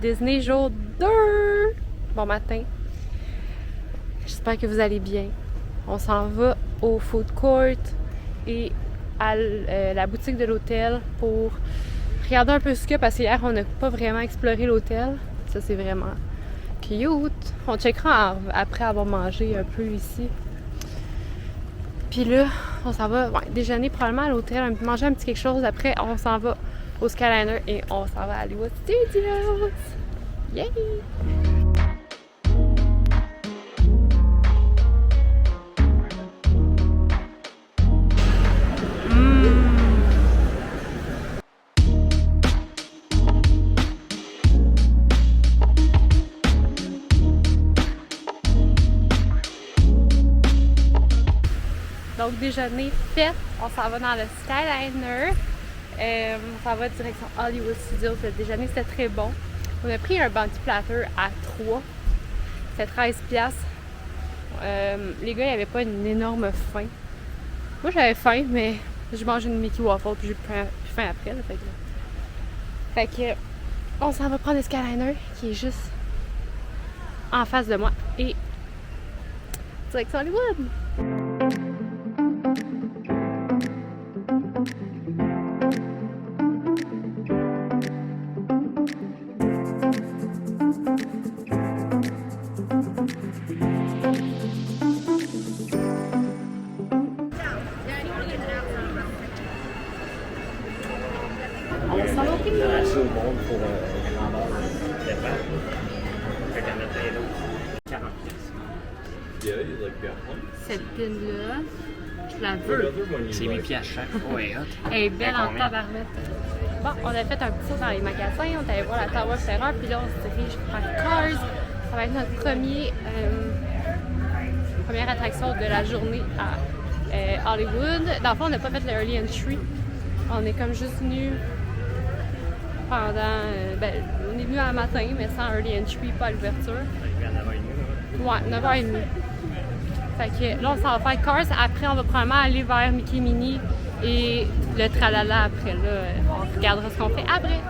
Disney jour 2! Bon matin. J'espère que vous allez bien. On s'en va au food court et à la boutique de l'hôtel pour regarder un peu ce qu'il y a parce qu'hier on n'a pas vraiment exploré l'hôtel. Ça c'est vraiment cute. On checkera après avoir mangé un peu ici. Puis là, on s'en va déjeuner probablement à l'hôtel, manger un petit quelque chose. Après, on s'en va au Skyliner et on s'en va à Hollywood Studios. Yay! Donc, déjeuner fait, on s'en va dans le Skyliner. On s'en va direction Hollywood Studios. Le déjeuner, c'était très bon. On a pris un bounty platter à 3. C'était 13$. Les gars, ils n'avaient pas une énorme faim. Moi, j'avais faim, mais j'ai mangé une Mickey Waffle puis j'ai plus faim après. Là, fait que on s'en va prendre le Skyliner qui est juste en face de moi. Et direction Hollywood! Assez au monde pour une grandeur. Fait qu'en a d'autres 40 pièces. Cette pine-là, je la veux. C'est 8 pièces chaque. Ouais, hot. Elle est belle en tabarnette. Bon, on a fait un petit tour dans les magasins, on est allé voir la Tower of Terror, puis là on se dirige vers Cars. Ça va être notre première attraction de la journée à Hollywood. Dans le fond, on n'a pas fait le Early Entry. On est comme juste venu pendant... on est venu à matin, mais sans Early Entry, pas à l'ouverture. Arrivé à 9h30. Ouais, 9h30. Fait que là, on s'en va faire Cars. Après, on va probablement aller vers Mickey Minnie et le tralala après. Là, on regardera ce qu'on fait après.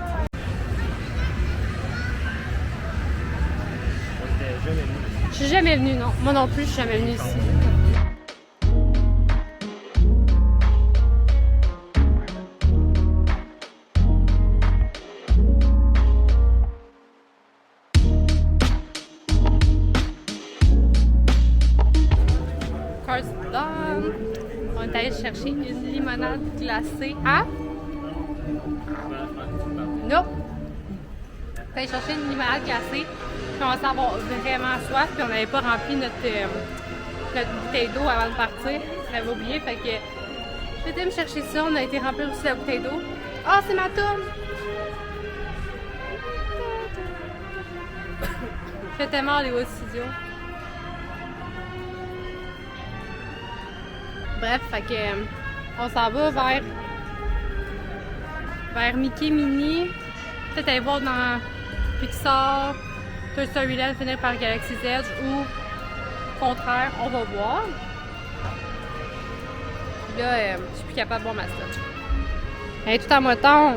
Je suis jamais venue, non. Moi non plus, je suis jamais venue ici. Cars done. On est allé chercher une limonade glacée à... Non! On est allé chercher une limonade glacée. Puis on va avoir vraiment soif. Puis on n'avait pas rempli notre bouteille d'eau avant de partir. On l'avait oublié. Fait que j'ai été me chercher ça. On a été remplir aussi la bouteille d'eau. Oh, c'est ma tourne! Je fais tellement Hollywood Studios. Bref, fait que on s'en va vers Mickey Minnie. Peut-être aller voir dans Pixar, Toy Story Land, finir par Galaxy's Edge ou au contraire, on va voir. Puis là, je suis plus capable de boire ma scotch. Elle est tout en moton.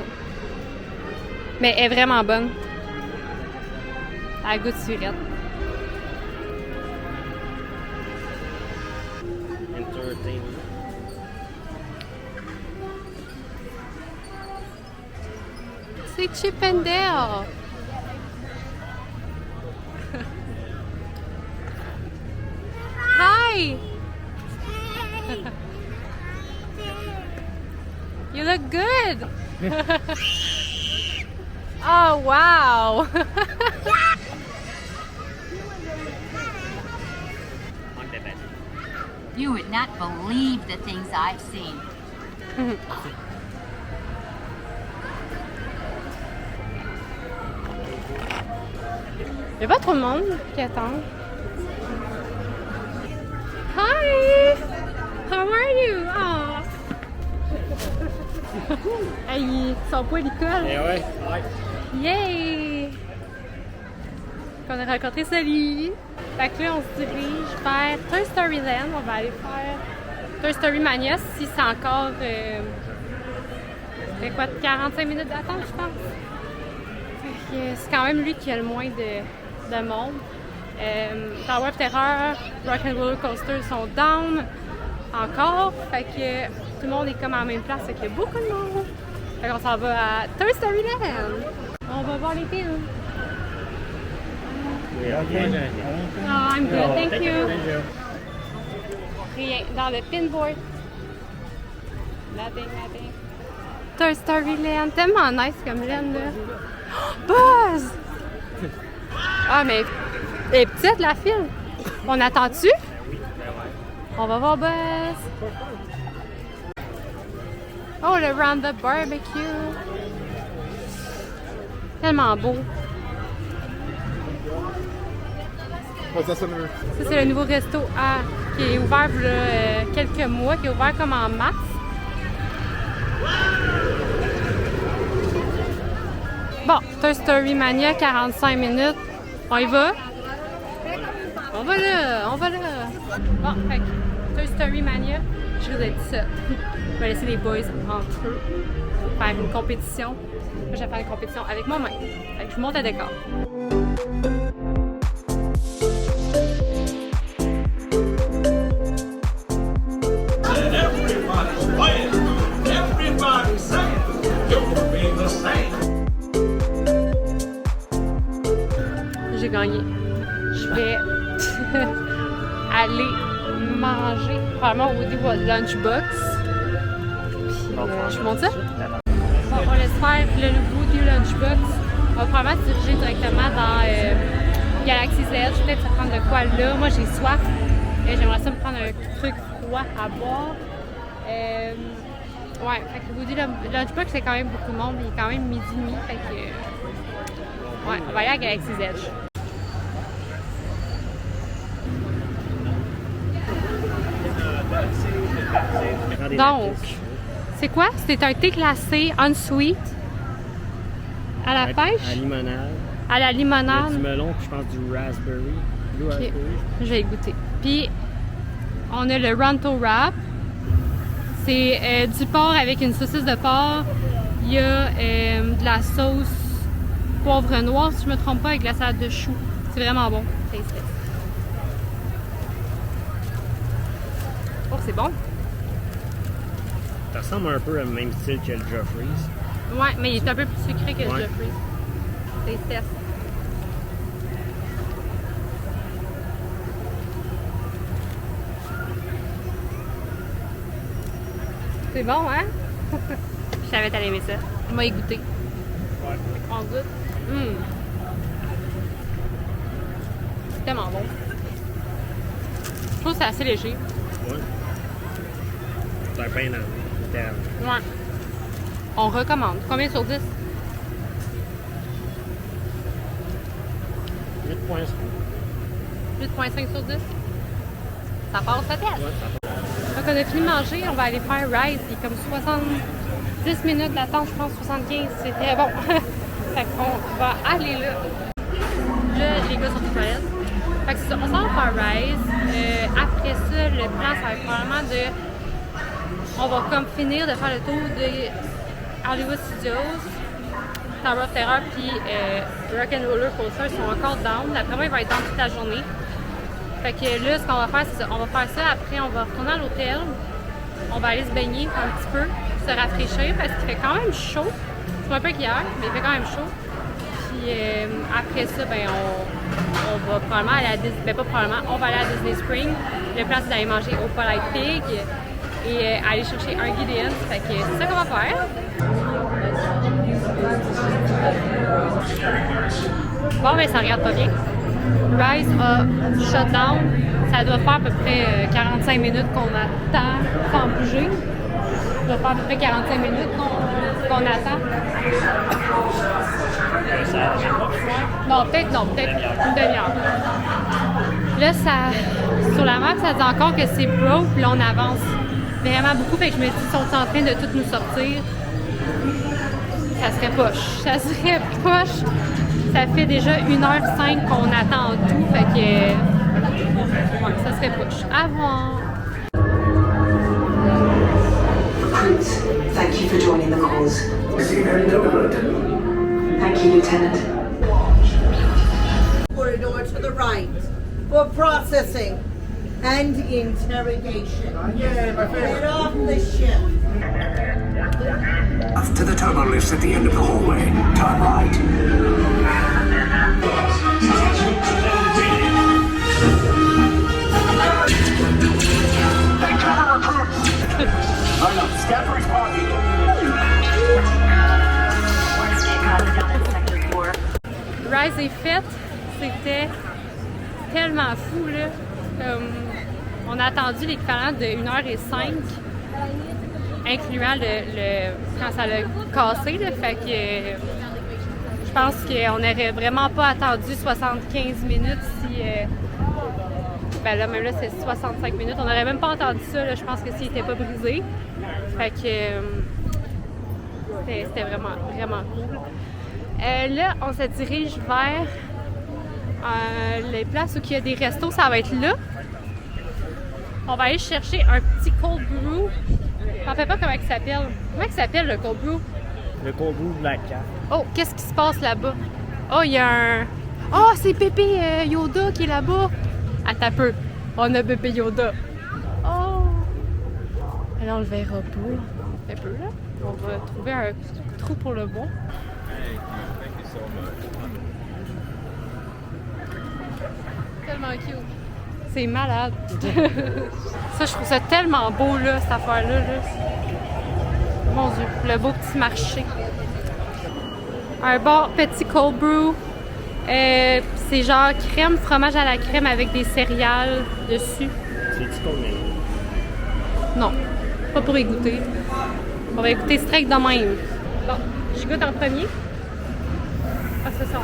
Mais elle est vraiment bonne. Elle goûte surette. C'est Chip and Dale! Hi! You look good! Oh, wow! You would not believe the things I've seen. Il n'y a pas trop de monde qui attend. Hi! How are you? Oh. Hey, son poids il colle. Eh ouais. Yay! On a rencontré Sally. Fait que là, on se dirige vers Toy Story Land. On va aller faire Toy Story Mania si c'est encore... fait quoi, 45 minutes d'attente, je pense? c'est quand même lui qui a le moins de monde. Tower of Terror, Rock and Roller Coaster sont down encore. Fait que tout le monde est comme à la même place, fait qu'il y a beaucoup de monde. Fait qu'on s'en va à Toy Story Land. On va voir les films. Oh, I'm good, thank you. Rien dans le pinboard. Nothing. Toy Story Land, tellement nice comme land là. Oh, Buzz! Ah mais elle est petite la file. On attend-tu? On va voir Buzz. Oh le Roundup Barbecue. Tellement beau. Ça c'est le nouveau resto qui est ouvert il y a quelques mois, qui est ouvert comme en mars. Bon, Toy Story Mania, 45 minutes. On y va? On va là! Bon, fait que Toy Story Mania, je vous ai dit ça. Je vais laisser les boys entre eux faire une compétition. Moi, je vais faire une compétition avec moi-même. Fait que je vous montre le décor. J'ai gagné. Je vais aller manger probablement au Woody Lunchbox. Puis je vous montre ça. Bon, on laisse faire le Woody Lunchbox. On va probablement se diriger directement dans Galaxy's Edge. Peut-être se prendre de quoi là. Moi j'ai soif. J'aimerais ça me prendre un truc froid à boire. Ouais, fait que Woody Lunchbox c'est quand même beaucoup de monde. Il est quand même 12h30. Fait que ouais, on va aller à Galaxy's Edge. Donc, c'est quoi? C'est un thé glacé unsweet à la pêche? À la limonade. À la limonade. Il y a du melon, puis je pense du raspberry. Blue raspberry. Je vais y goûter. Puis, on a le Ronto Wrap. C'est du porc avec une saucisse de porc. Il y a de la sauce poivre noir, si je ne me trompe pas, avec de la salade de choux. C'est vraiment bon. Oh, c'est bon. Ça ressemble un peu au même style que le Joffrey's. Ouais, mais il est un peu plus sucré que le Joffrey's. C'est test. C'est bon, hein? Je savais que t'allais aimer ça. On va y goûter. Ouais. On goûte. C'est tellement bon. Je trouve que c'est assez léger. Ouais. C'est un pain dans le terme. Ouais. On recommande. Combien sur 10? 8.5. 8.5 sur 10? Ça passe la tête. Ouais, ça passe. Donc on a fini de manger, on va aller faire Rise. Il est comme 70 minutes d'attente, je pense 75. C'est très bon. Fait qu'on va aller là. Là, les gars sont aux toilettes. Fait que c'est ça, on s'en va faire Rise. Après ça, le plan, ça va être probablement de... On va comme finir de faire le tour de Hollywood Studios, Tower of Terror puis Rock and Roller Coaster sont encore down. D'après moi, il va être down toute la journée. Fait que là, ce qu'on va faire, c'est ça. On va faire ça. Après, on va retourner à l'hôtel. On va aller se baigner un petit peu, se rafraîchir parce qu'il fait quand même chaud. C'est moins peu qu'hier, mais il fait quand même chaud. Puis après ça, ben on va probablement aller à Disney. Ben pas probablement, on va aller à Disney Springs. Le plan, c'est d'aller manger au Polite Pig et aller chercher un Gideon. Fait que c'est ça qu'on va faire. Bon, ben ça regarde pas bien. Rise a shut down. Ça doit faire à peu près 45 minutes qu'on attend sans bouger. Ça doit faire à peu près 45 minutes qu'on attend. Non, peut-être une demi-heure. Là, sur la map, ça dit encore que c'est broke, puis là, on avance vraiment beaucoup. Fait que je me dis, ils sont en train de tout nous sortir. Ça serait poche. Ça fait déjà 1h05 qu'on attend en tout, fait que ouais, ça serait poche. Avant. Recruits, thank you for joining the cause. You seem very deliberate. Thank you, Lieutenant. door to the right for processing and interrogation. Get off the ship. To the turbo lifts at the end of the hallway. Turn right. Line up. Scaffold's parking. Wednesday, Confidant Sector 4. Rise est faite, c'était tellement fou là. On a attendu l'équivalent de 1h05, incluant quand ça l'a cassé. Là, fait que je pense qu'on n'aurait vraiment pas attendu 75 minutes si. Ben là, même là, c'est 65 minutes. On n'aurait même pas entendu ça, là, je pense que s'il n'était pas brisé. Fait que c'était vraiment, vraiment cool. Là, on se dirige vers les places où il y a des restos, ça va être là. On va aller chercher un petit cold brew. Je ne sais pas comment il s'appelle. Comment il s'appelle le cold brew? Le cold brew Black Cat. Oh, qu'est-ce qui se passe là-bas? Oh, il y a un... Oh, c'est Pépé Yoda qui est là-bas. Attends un peu. On a Pépé Yoda. Oh! Alors, on le verra pas. Un peu, là. On va trouver un trou pour le bon. Tellement cute. C'est malade. Ça, je trouve ça tellement beau, là, cette affaire-là. Là. Mon Dieu, le beau petit marché. Un bon petit cold brew. C'est genre crème, fromage à la crème avec des céréales dessus. C'est-tu cold melon? Non, pas pour y goûter. On va y goûter straight de même. Bon, j'y goûte en premier. Ah, ça sent.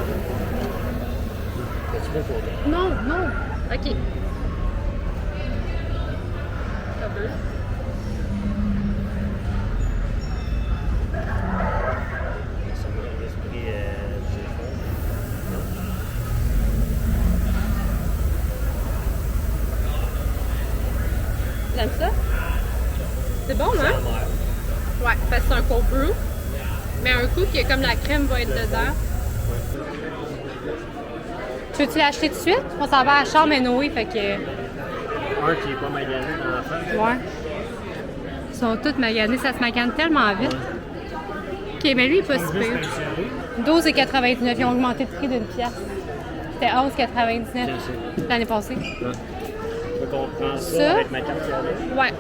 Tu veux pour toi? Non, non. OK. Ça veut. Ça me donne l'esprit du fond. T'aimes ça? C'est bon, C'est hein? amer. Ouais, parce que c'est un cold brew. Mais un coup que comme la crème va être dedans. Tu veux-tu l'acheter tout de suite? On s'en va à la chambre et Noé, fait que... Un qui est pas magané dans la face. Ouais. Ils sont tous maganés, ça se magane tellement vite. OK, mais lui, il est pas si pire. 12,99. Ils ont augmenté le prix d'une pièce. C'était 11,99 l'année passée. Ouais. Donc on prend ça, Ça? avec ma carte avec. Ouais.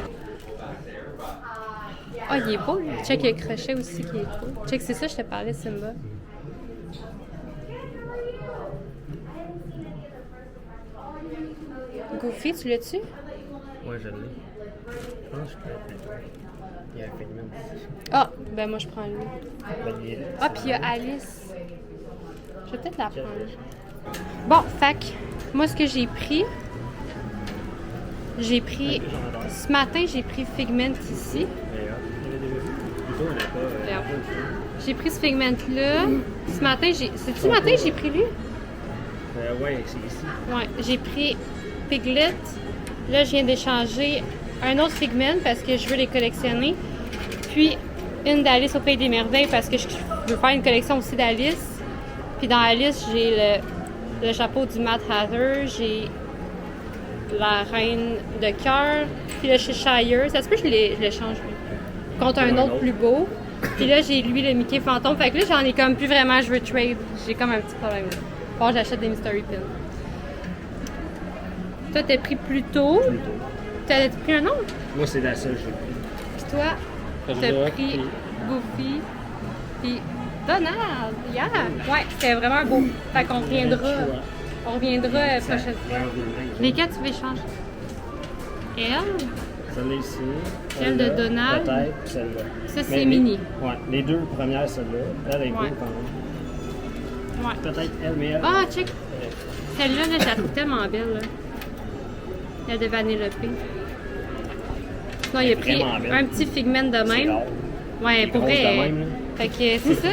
Ah, il est beau, lui. Check le crochet aussi qui est beau. Check, c'est ça, je te parlais, Simba. Goofy, tu l'as-tu? Moi, je l'ai. Je pense que je peux être plutôt. Il y a un phénomène. Ah, ben moi, je prends lui. Ben, il est- Ah, puis il y a Alice. Je vais peut-être la prendre. Bon, fac. Moi, ce que j'ai pris... Ce matin, j'ai pris Figment ici. Mais, on l'a déjà vu. Plutôt, on n'a pas. Regarde. J'ai pris ce Figment-là. Ce matin, c'est-tu ce matin que j'ai pris lui? Ouais, c'est ici. Ouais, j'ai pris Piglet. Là, je viens d'échanger un autre Figment parce que je veux les collectionner. Puis, une d'Alice au Pays des Merveilles parce que je veux faire une collection aussi d'Alice. Puis dans Alice, j'ai le chapeau du Mad Hatter. J'ai la Reine de Cœur. Puis le Cheshire. Ça se peut que je l'échange lui. Contre un autre plus beau. Puis là, j'ai lui le Mickey Fantôme. Fait que là, j'en ai comme plus vraiment, je veux trade. J'ai comme un petit problème. Bon, j'achète des Mystery Pins. Toi, t'as pris plus tôt. T'as pris un autre? Moi, c'est la seule que j'ai pris. Puis toi, t'as pris Goofy. Puis Donald. Yeah! Ouais, c'était vraiment beau. Fait qu'on reviendra. On reviendra prochaine fois. Lesquels tu veux changer? Elle? Celle-là ici. Celle de Donald. Peut-être, celle-là. Ça, c'est Mais mini. Ouais, les deux premières, celle-là. Elle est Ouais. beau quand même. Ouais. Peut-être elle, mais elle. Ah, check! Celle-là, là, je la trouve tellement belle. Là. Elle de Vanellope. Sinon, il a pris Vraiment belle. un petit Figment de C'est même. rare. Ouais, pour Grosse de vrai. même, là. Fait que c'est ça.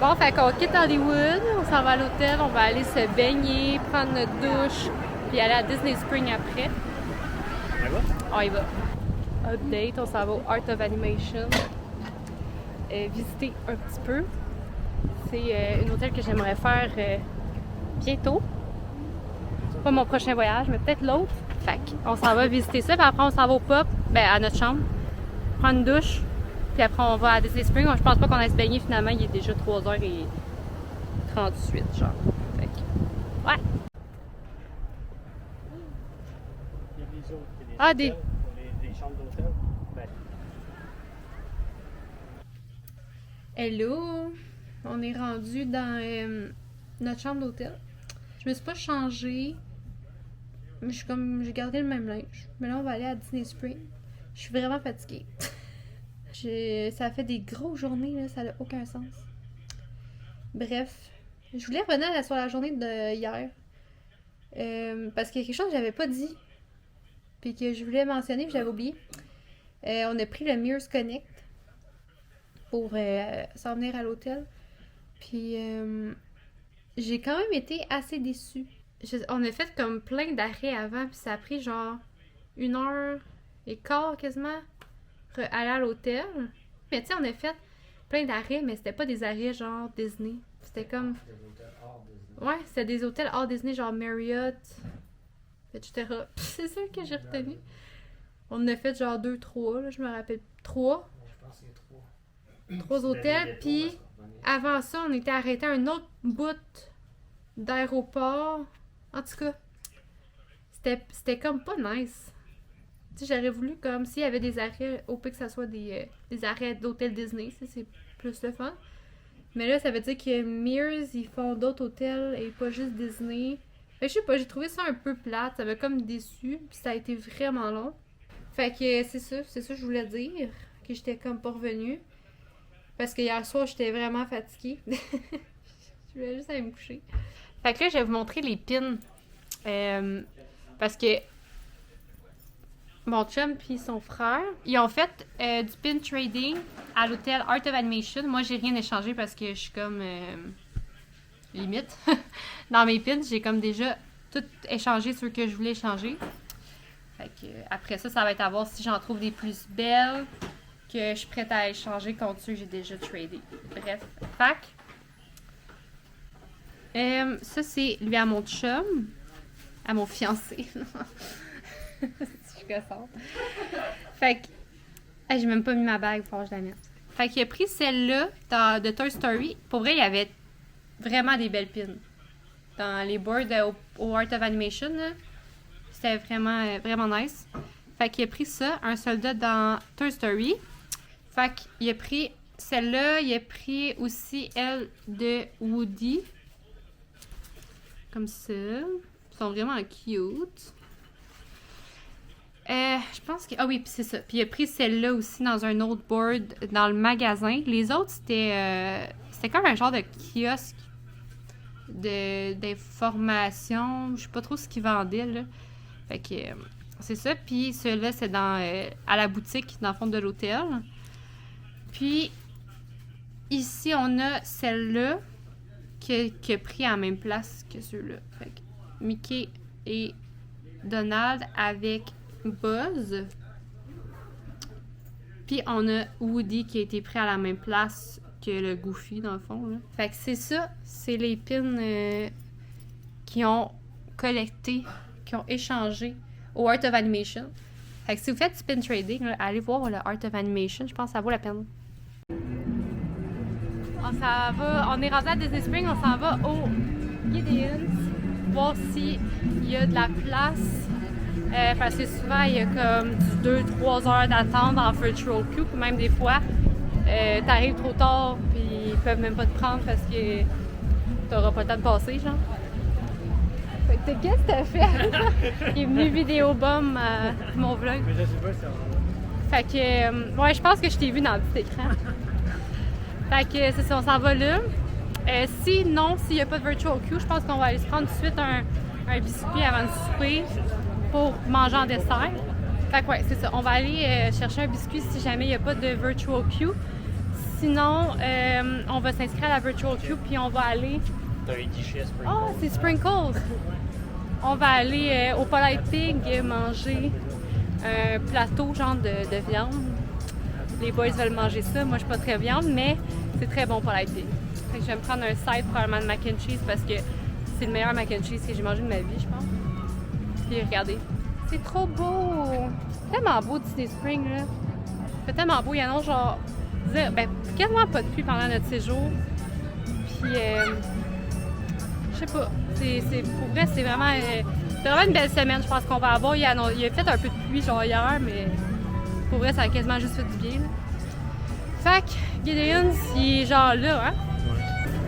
Bon, fait qu'on quitte Hollywood, on s'en va à l'hôtel, on va aller se baigner, prendre notre douche, puis aller à Disney Spring après. On y va. Update, on s'en va au Art of Animation. Visiter un petit peu. C'est un hôtel que j'aimerais faire bientôt. Pas mon prochain voyage, mais peut-être l'autre. Fait qu'on s'en va visiter ça, puis après on s'en va au pub, ben à notre chambre, prendre une douche, puis après on va à Disney Springs. Je pense pas qu'on aille se baigner finalement, il est déjà 3h38, genre. Fait que, ouais. Il y a des autres, Ah, des chambres d'hôtel. Ben, Hello! On est rendu dans notre chambre d'hôtel. Je me suis pas changée. Mais j'ai gardé le même linge. Mais là, on va aller à Disney Springs. Je suis vraiment fatiguée. Ça fait des grosses journées, là, ça n'a aucun sens. Bref, je voulais revenir sur la journée de hier. Parce qu'il y a quelque chose que j'avais pas dit. Puis que je voulais mentionner, puis j'avais oublié. On a pris le Mears Connect pour s'en venir à l'hôtel. Puis j'ai quand même été assez déçue. On a fait comme plein d'arrêts avant, puis ça a pris genre 1h15 quasiment aller à l'hôtel. Mais tu sais, on a fait plein d'arrêts, mais c'était pas des arrêts genre Disney. C'était comme... Ouais, c'était des hôtels hors Disney, genre Marriott, etc. C'est ça que j'ai retenu. On en a fait genre 2-3, là, je me rappelle. 3. Je pense qu'il y a 3. 3 hôtels, puis avant ça, on était arrêté à un autre bout d'aéroport. En tout cas, c'était comme pas nice. Tu sais, j'aurais voulu comme s'il y avait des arrêts, au pire que ça soit des arrêts d'hôtel Disney, ça c'est plus le fun. Mais là, ça veut dire que Mears, ils font d'autres hôtels et pas juste Disney. Fait que je sais pas, j'ai trouvé ça un peu plate, ça m'a comme déçu, puis ça a été vraiment long. Fait que c'est ça que je voulais dire, que j'étais comme pas revenue. Parce que hier soir, j'étais vraiment fatiguée. Je voulais juste aller me coucher. Fait que là, je vais vous montrer les pins. Parce que mon chum puis son frère, ils ont fait du pin trading à l'hôtel Art of Animation. Moi, j'ai rien échangé parce que je suis comme limite. Dans mes pins, j'ai comme déjà tout échangé ceux que je voulais échanger. Fait que après ça, ça va être à voir si j'en trouve des plus belles que je suis prête à échanger contre ceux que j'ai déjà tradé. Bref, fait ça, c'est lui à mon chum, à mon fiancé. Je suis gossante. Fait que, j'ai même pas mis ma bague, faut que je la mette. Fait qu'il a pris celle-là de Toy Story. Pour vrai, il y avait vraiment des belles pins. Dans les boards au Art of Animation, là, c'était vraiment, vraiment nice. Fait qu'il a pris ça, un soldat dans Toy Story. Fait qu'il a pris celle-là, il a pris aussi elle de Woody. Comme ça. Ils sont vraiment cute. Je pense que... Ah oui, puis c'est ça. Puis il a pris celle-là aussi dans un autre board dans le magasin. Les autres, c'était comme un genre de kiosque d'information. Je sais pas trop ce qu'ils vendaient, là. Fait que c'est ça. Puis celui-là, c'est à la boutique, dans le fond de l'hôtel. Puis ici, on a celle-là qui a pris à la même place que ceux-là. Fait que Mickey et Donald avec Buzz. Puis on a Woody qui a été pris à la même place que le Goofy, dans le fond. Là. Fait que c'est ça. C'est les pins qui ont collecté, qui ont échangé au Art of Animation. Fait que si vous faites du pin trading, là, allez voir le Art of Animation. Je pense que ça vaut la peine. On est rendu à Disney Springs, on s'en va au Gideon's, voir s'il y a de la place. Parce que souvent, il y a comme 2-3 heures d'attente en virtual queue, puis même des fois, t'arrives trop tard, puis ils peuvent même pas te prendre parce que t'auras pas le temps de passer, genre. Fait que qu'est-ce que t'as fait? Il est venu vidéo bomb mon vlog. Mais je sais pas si ça va. Fait que, ouais, je pense que je t'ai vu dans le petit écran. Fait que c'est ça, on s'en va là. Sinon, s'il n'y a pas de virtual queue, je pense qu'on va aller se prendre tout de suite un biscuit avant de souper pour manger en dessert. Fait que ouais, c'est ça. On va aller chercher un biscuit si jamais il n'y a pas de virtual queue. Sinon, on va s'inscrire à la virtual queue puis on va aller... T'as un guichet Sprinkles. Oh, c'est Sprinkles! On va aller au Polite Pig manger un plateau genre de viande. Les boys veulent manger ça. Moi, je suis pas très viande, mais c'est très bon Polite Pig. Fait que je vais me prendre un side probablement de mac and cheese parce que c'est le meilleur mac and cheese que j'ai mangé de ma vie, je pense. Puis regardez, c'est trop beau! Tellement beau Disney Springs, là. C'est tellement beau, il y en a genre, quasiment pas de pluie pendant notre séjour. Puis, je sais pas, pour vrai, c'est vraiment une belle semaine, je pense qu'on va avoir. Il a fait un peu de pluie genre hier, mais pour vrai, ça a quasiment juste fait du bien, là. Fait que Gideon's, il est genre là, hein?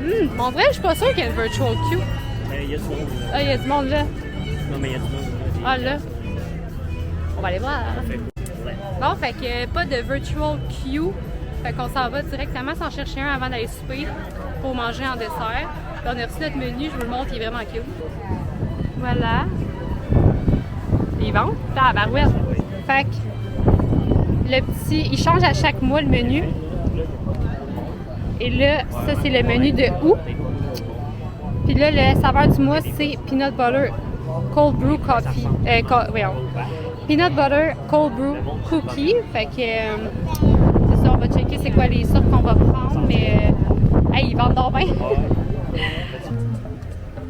Ouais. En vrai, je suis pas sûre qu'il y a une virtual queue. Il y a du monde là. Ah, il y a du monde là. Non, mais il y a du monde là. Ah, là. On va aller voir. Fait cool. Ouais. Bon, fait que pas de virtual queue. Fait qu'on s'en va directement s'en chercher un avant d'aller souper pour manger en dessert. Puis on a reçu notre menu, je vous le montre, il est vraiment cute. Voilà. Ils vendent? Tabarouette. Fait que le petit, il change à chaque mois le menu. Et là, ça c'est le menu de août. Puis là, le saveur du mois, c'est Peanut Butter Cold Brew Coffee. Peanut Butter Cold Brew Cookie. Fait que c'est ça, on va checker c'est quoi les sortes qu'on va prendre. Mais hey, ils vendent donc bien.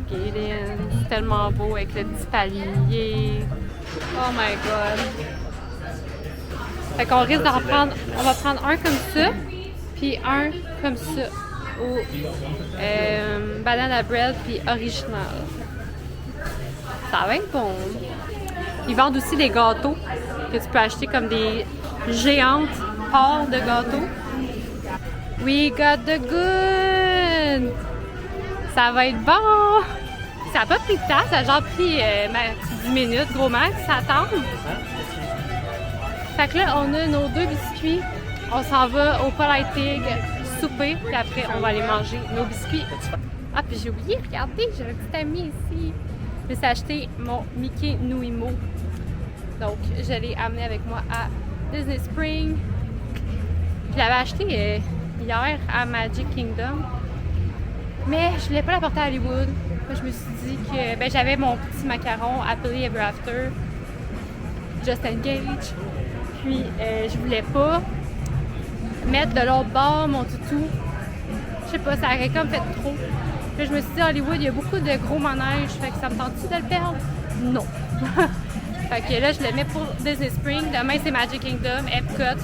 Gideon, c'est tellement beau avec le petit palier. Oh my god. Fait qu'on risque d'en prendre, on va prendre un comme ça, puis un comme ça, au banana bread puis original. Ça va être bon. Ils vendent aussi des gâteaux que tu peux acheter comme des géantes parts de gâteaux. We got the good! Ça va être bon! Ça n'a pas pris de temps, ça a genre pris 10 minutes, gros max, ça attend. Fait que là, on a nos 2 biscuits. On s'en va au Polite Pig souper, puis après, on va aller manger nos biscuits. Ah, puis j'ai oublié, regardez, j'ai un petit ami ici. Je me suis acheté mon Mickey Nuimo. Donc, je l'ai amené avec moi à Disney Springs. Je l'avais acheté hier à Magic Kingdom. Mais je voulais pas la porter à Hollywood. Moi, je me suis dit que j'avais mon petit macaron Happily Ever After, Just Engage. Puis, je voulais pas mettre de l'autre bord mon toutou. Je sais pas, ça aurait comme fait trop. Puis, je me suis dit, à Hollywood, il y a beaucoup de gros manèges. Fait que ça me tente-tu de le perdre? Non. Fait que là, je le mets pour Disney Springs. Demain, c'est Magic Kingdom, Epcot.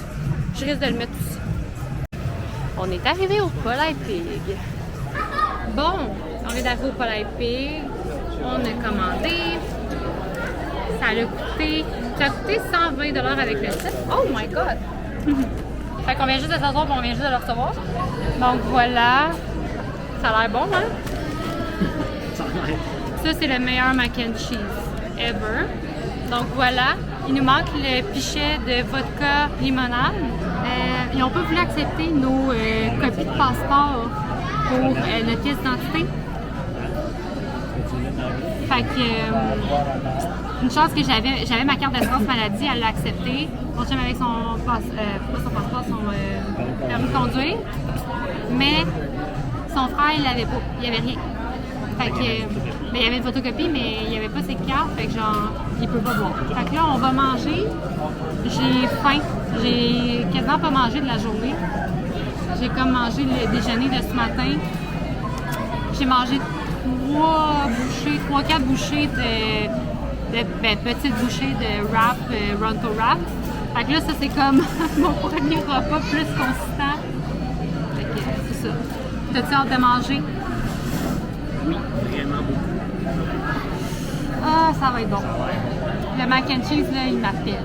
Je risque de le mettre aussi. On est arrivé au Polite Pig. Bon, on est arrivé au Polite Pig. On a commandé. Ça a coûté 120$ avec le site. Oh my god! Fait qu'on vient juste de s'asseoir et on vient juste de le recevoir. Donc voilà. Ça a l'air bon, hein? Ça, c'est le meilleur mac and cheese ever. Donc voilà. Il nous manque le pichet de vodka limonade. Ils n'ont pas voulu accepter nos copies de passeport pour notre pièce d'identité. Fait que, une chance que j'avais ma carte d'assurance maladie, elle l'a accepté. Mon chum avec son passeport, son permis de conduire. Mais son frère, il l'avait pas. Il n'y avait rien. Fait que, il y avait une photocopie, mais il n'y avait pas ses cartes. Fait que genre, il peut pas boire. Fait que là, on va manger. J'ai faim. J'ai quasiment pas mangé de la journée. J'ai comme mangé le déjeuner de ce matin. J'ai mangé 3-4 bouchées de petites bouchées de wrap, Ronto Wrap. Fait que là, ça c'est comme mon premier repas plus consistant. Fait que c'est ça. T'as-tu hâte de manger? Oui, vraiment beaucoup. Ah, ça va être bon. Le mac and cheese, là, il m'appelle.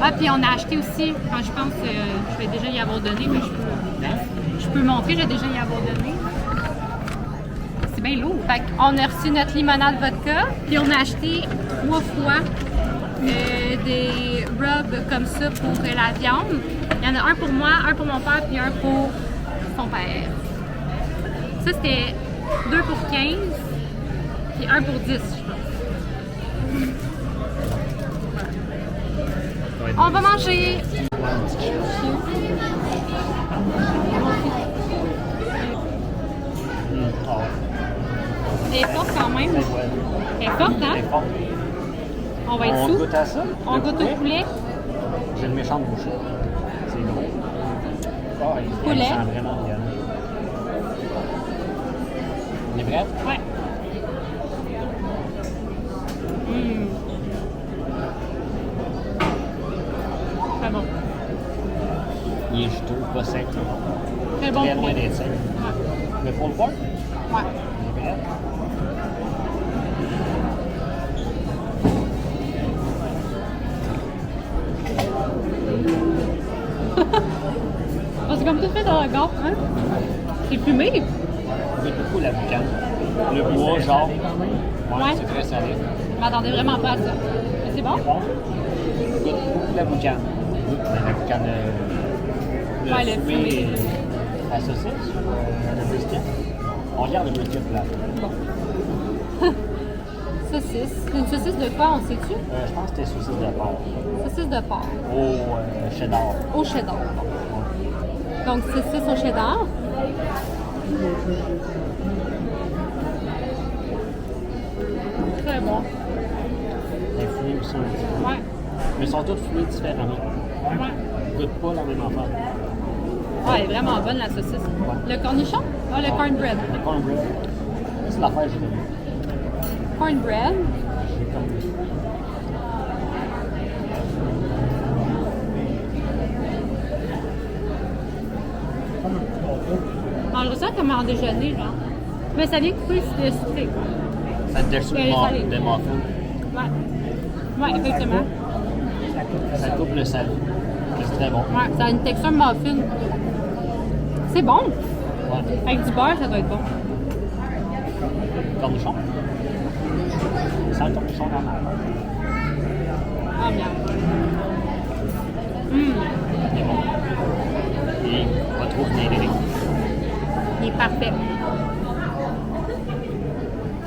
Ah, puis on a acheté aussi, quand je pense, je vais déjà y avoir donné, mais je peux montrer, je vais déjà y avoir donné. C'est bien lourd. Fait qu'on a reçu notre limonade vodka, puis on a acheté 3 fois des rubs comme ça pour la viande. Il y en a un pour moi, un pour mon père, puis un pour son père. Ça, c'était 2 pour 15, puis 1 pour 10, je pense. On va manger! Elle est forte quand même. Elle est forte, hein? On va être sous. On goûte à ça? On goûte au poulet. J'ai une méchante bouchée. C'est gros. Oh, il Poulet. sent vraiment bien. On est prêt? Ouais. pas sec. Très bon Très loin poulet. d'être sec. Ouais. Le pulled pork? Ouais. Il est prêt. Oh, c'est comme tout fait dans la gare, hein? C'est fumé. Goûte beaucoup la boucane. Le bois, genre. Ouais, Ouais. c'est très salé. Je m'attendais vraiment pas à ça. Mais c'est bon? Bon. Goûte beaucoup la boucane. La boucane. Le Ouais, le fumé. fumé. La saucisse, le brisket. On regarde le brisket là. Saucisse. C'est une saucisse de quoi, on sait-tu? Je pense que c'était saucisse de porc. Saucisse de porc. Au cheddar. Au cheddar. Donc, saucisse au cheddar. Très bon. Les fumés aussi un petit peu. Ouais. Mais ils sont tous fumés différemment. Ouais. Ils goûtent pas la même affaire. Ouais, elle est vraiment bonne la saucisse. Le cornichon? Ah, le cornbread. Le cornbread. C'est l'affaire que j'ai aimé. Cornbread. J'ai comme. On mangerait ça comme en déjeuner, genre. Mais ça vient couper sur le sucré. Ça te déchire Elle est salée. des muffins. Ouais. Ouais, effectivement. Ça coupe le sel. C'est très bon. Ouais, ça a une texture muffin. C'est bon. Ouais. Avec du beurre, ça doit être bon. Cornichon. Sans le cornichon normal. Ah, bien. Il est bon. Et pas trop vinaigré. Il est parfait.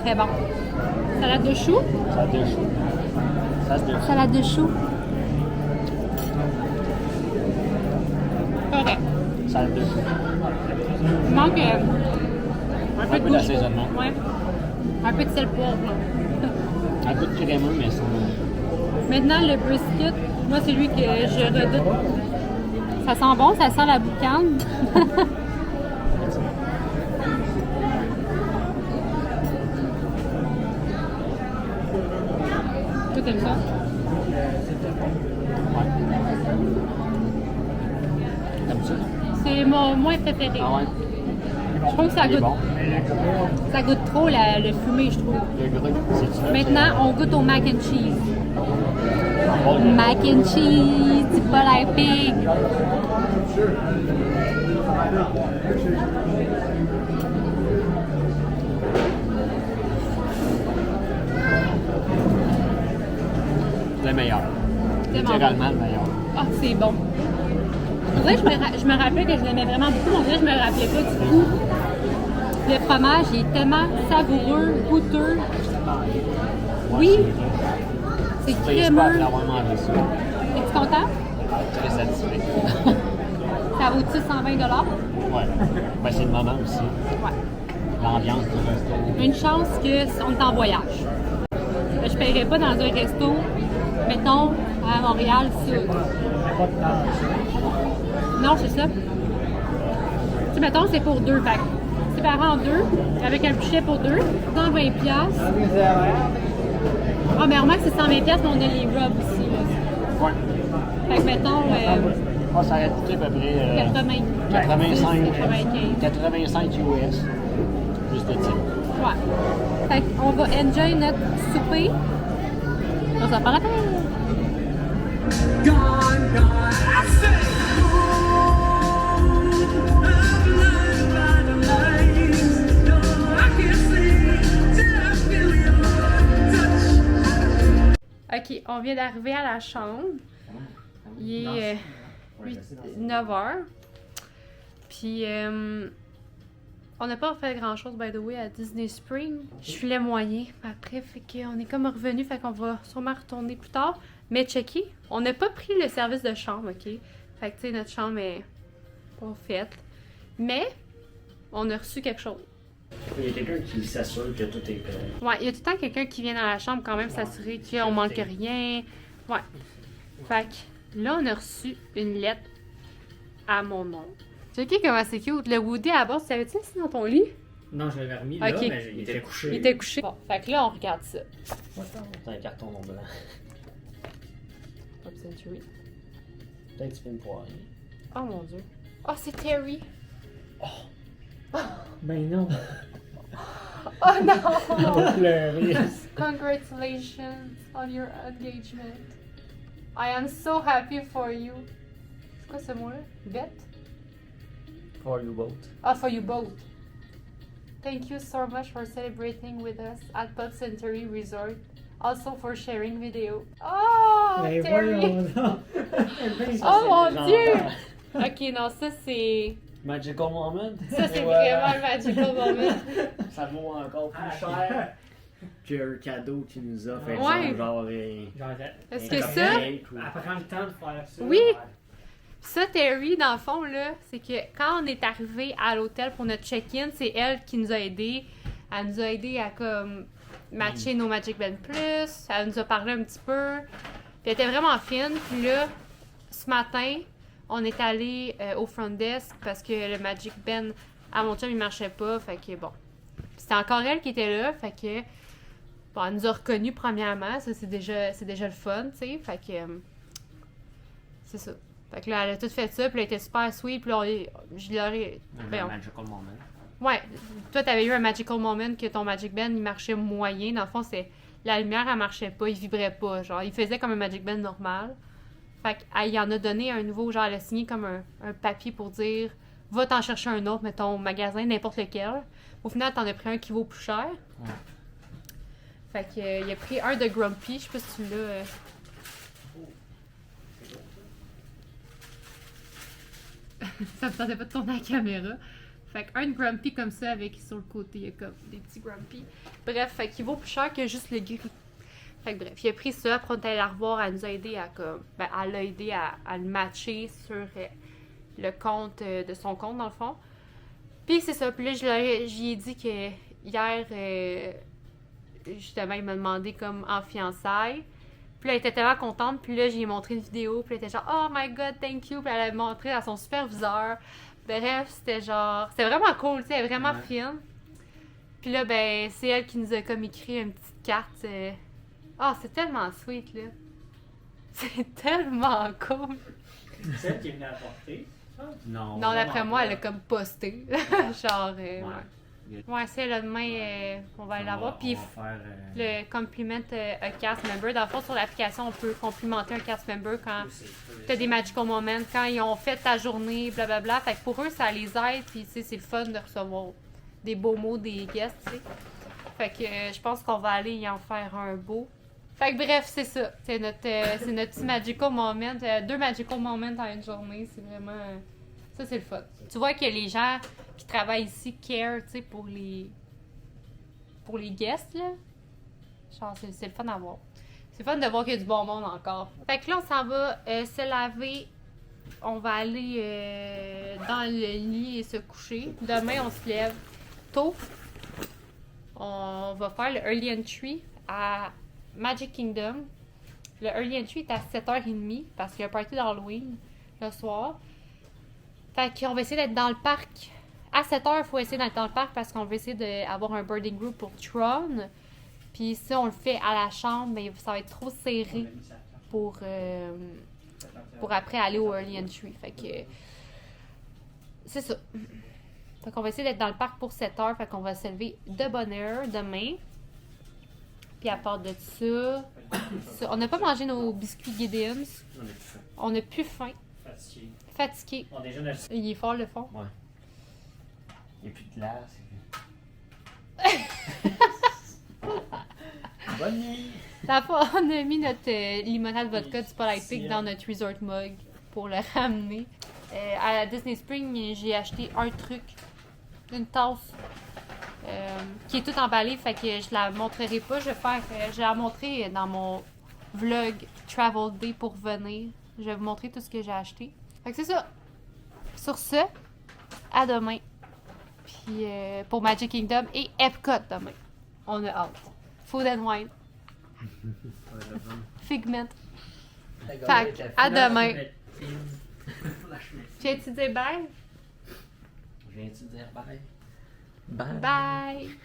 Très bon. Salade de choux? Ça se déchire. Ça se déchire. Salade de choux. Correct. Ça se déchire. Il manque un peu de goût. d'assaisonnement. Ouais. Un peu de sel poivre. là. Un peu de crémeux, mais sans. Maintenant, le brisket, moi, c'est lui que je redoute. Ça sent bon, ça sent la boucane. Toi, t'aimes ça? Ouais. T'aimes ça? C'est mon moins préféré. Ah ouais? Je trouve que ça Il est goûte, bon. ça goûte trop le fumé, je trouve. Le gris, c'est-tu? Maintenant, on goûte au mac and cheese. Bon, Mac and cheese, c'est pas la pig. le meilleur. Tellement Littéralement le meilleur. Ah, c'est bon. On dirait que je me rappelais que je l'aimais vraiment beaucoup. On dirait que je me rappelais pas du tout. Le fromage, il est tellement savoureux, goûteux. Oui, c'est Je pas crémeux. après avoir mangé ça. Es-tu content? Très satisfait. Ça vaut-tu 120 $? Ouais. Ben, c'est le moment aussi. Ouais. L'ambiance du resto. Une chance qu'on est en voyage. Je ne paierais pas dans un resto, mettons, à Montréal, ça. Non, c'est ça. Tu sais, mettons, c'est pour deux. Fait que séparé en deux, avec un pichet pour deux, 120 $. Ah, mais remarque, c'est 120 $, mais on a les rubs aussi. Là. Ouais. Fait que mettons, Ça aurait coûté à peu près 85 85 US. Plus de type. Ouais. Fait qu'on va enjoy notre souper. On s'en parle après. Ok, on vient d'arriver à la chambre. Il est 9 h. Puis, on n'a pas fait grand chose, by the way, à Disney Spring. Je filais moyen. Après, fait qu'on est comme revenu, fait qu'on va sûrement retourner plus tard. Mais checker, on n'a pas pris le service de chambre, ok? Fait que, tu sais, notre chambre est pas faite. Mais, on a reçu quelque chose. Il y a quelqu'un qui s'assure que tout est prêt. Ouais, il y a tout le temps quelqu'un qui vient dans la chambre quand même s'assurer qu'on manque rien. Ouais. Fait que là, on a reçu une lettre à mon nom. Checker comment c'est cute. Le Woody à la base, tu savais-tu assis dans ton lit? Non, je l'avais remis Ok. là, mais il était couché. Il était couché. Bon, fait que là, on regarde ça. C'est un carton non blanc. Top Century. Peut-être que tu fais une poirée. Oh mon dieu. Oh, c'est Terry. Ben non. Oh non! On va pleurer. Congratulations on your engagement. I am so happy for you. C'est quoi ce mot-là? Bet? For you both. Ah, for you both. Thank you so much for celebrating with us at Pod Century Resort. Also for sharing video. Oh, Ben Terry! voyons donc. Oh mon dieu! Ok, non, ça c'est. Magical moment. Ça c'est Ouais. vraiment un magical moment. Ça vaut encore plus cher. Puis un cadeau qu'il nous a fait Ouais. genre Est-ce que ça. Elle prend le temps de faire ça. Oui. Ça, Terry, dans le fond, là, c'est que quand on est arrivé à l'hôtel pour notre check-in, c'est elle qui nous a aidés. Elle nous a aidés à comme matcher nos Magic Band Plus. Elle nous a parlé un petit peu. Puis elle était vraiment fine. Puis là, ce matin, on est allé au front desk parce que le Magic Band à mon chum, il marchait pas. Fait que bon. C'était encore elle qui était là. Fait que bon, elle nous a reconnus premièrement. Ça, c'est déjà le fun, tu sais. Fait que c'est ça. Fait que là, elle a tout fait ça, puis elle était super sweet, puis là, je leur ai... Un magical moment. Ouais, toi, t'avais eu un magical moment que ton Magic Band, il marchait moyen. Dans le fond, c'est... La lumière, elle marchait pas, il vibrait pas, genre, il faisait comme un Magic Band normal. Fait qu'elle en a donné un nouveau, genre, elle a signé comme un papier pour dire « Va t'en chercher un autre, mettons, au magasin, n'importe lequel. » Au final, t'en as pris un qui vaut plus cher. Ouais. Fait que, il a pris un de Grumpy, je sais pas si tu l'as... Ça me tentait pas de tourner la caméra. Fait qu'un de Grumpy comme ça, avec sur le côté, il y a comme des petits Grumpy. Bref, fait qu'il vaut plus cher que juste le gris. Fait que bref, il a pris ça, après on est allé la revoir, elle nous a aidé à comme... Ben, elle l'a aidé à le matcher sur le compte de son compte, dans le fond. Puis c'est ça, puis là, j'y ai dit que hier, justement, il m'a demandé comme en fiançailles. Puis là, elle était tellement contente. Puis là, j'ai montré une vidéo. Puis elle était genre, oh my god, thank you. Puis elle a montré à son superviseur. Bref, c'était genre... C'était vraiment cool, tu sais, elle est vraiment fine. Puis là, ben, c'est elle qui nous a comme écrit une petite carte. Ah, c'est tellement sweet, là. C'est tellement cool. C'est elle qui est venue apporter. Non. Non, d'après moi, elle a comme posté. Genre, Ouais. ouais, c'est là demain, on va aller la voir. Puis On va faire... le compliment a cast member. Dans le fond, sur l'application, on peut complimenter un cast member quand t'as des magical moments, quand ils ont fait ta journée, blablabla. Fait que pour eux, ça les aide. Puis, tu sais, c'est le fun de recevoir des beaux mots des guests, tu sais. Fait que je pense qu'on va aller y en faire un beau. Fait que bref, c'est ça. C'est notre petit magical moment. 2 magical moments en une journée. C'est vraiment... ça, c'est le fun. Tu vois que les gens qui travaillent ici care, tu sais, pour les guests, là. Genre, c'est le fun à voir. C'est fun de voir qu'il y a du bon monde encore. Fait que là, on s'en va se laver. On va aller dans le lit et se coucher. Demain, on se lève tôt. On va faire le Early Entry à Magic Kingdom. Le Early Entry est à 7h30 parce qu'il y a un party d'Halloween le soir. Fait qu'on va essayer d'être dans le parc. À 7h, il faut essayer d'être dans le parc parce qu'on va essayer d'avoir un birding group pour Tron. Puis si on le fait à la chambre, mais ça va être trop serré pour après aller au Early Entry. Fait que c'est ça. Fait qu'on va essayer d'être dans le parc pour 7h. Fait qu'on va se lever de bonne heure demain. Puis à part de ça, on n'a pas mangé nos biscuits Gideon's. On n'a plus faim. Fatigué. On déjeune à... Il est fort le fond. Ouais. Il n'y a plus de glace. Bonne nuit! Dans le fond, on a mis notre limonade vodka du Polite Pig dans notre resort mug pour le ramener. À la Disney Spring, j'ai acheté un truc, une tasse qui est toute emballée, fait que je la montrerai pas. Je vais la montrer dans mon vlog Travel Day pour venir. Je vais vous montrer tout ce que j'ai acheté. Fait que c'est ça. Sur ce, à demain. Puis pour Magic Kingdom et Epcot demain. On a hâte. Food and Wine. Figment. Fait que, à demain. Viens-tu dire bye? Viens-tu dire bye? Bye!